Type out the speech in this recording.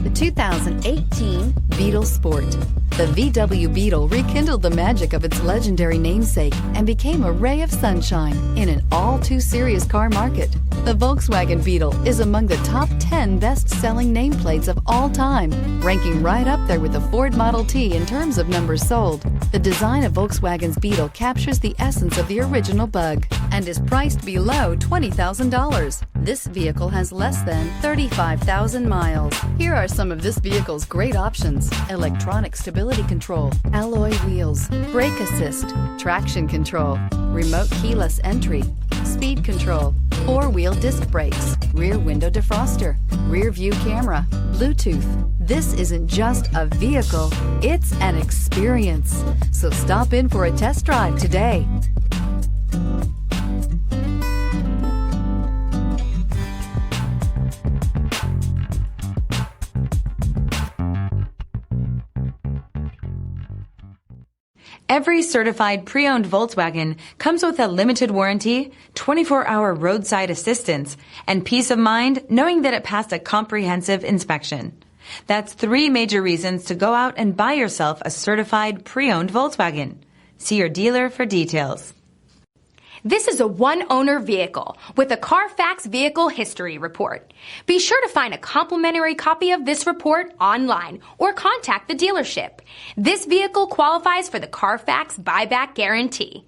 The 2018 Beetle Sport. The VW Beetle rekindled the magic of its legendary namesake and became a ray of sunshine in an all-too-serious car market. The Volkswagen Beetle is among the top 10 best-selling nameplates of all time, ranking right up there with the Ford Model T in terms of numbers sold. The design of Volkswagen's Beetle captures the essence of the original bug and is priced below $20,000. This vehicle has less than 35,000 miles. Here are some of this vehicle's great options: electronic stability control, alloy wheels, brake assist, traction control, remote keyless entry, speed control, four-wheel disc brakes, rear window defroster, rear view camera, Bluetooth. This isn't just a vehicle, it's an experience. So stop in for a test drive today. Every certified pre-owned Volkswagen comes with a limited warranty, 24-hour roadside assistance, and peace of mind knowing that it passed a comprehensive inspection. That's 3 major reasons to go out and buy yourself a certified pre-owned Volkswagen. See your dealer for details. This is a one-owner vehicle with a Carfax Vehicle History Report. Be sure to find a complimentary copy of this report online or contact the dealership. This vehicle qualifies for the Carfax Buyback Guarantee.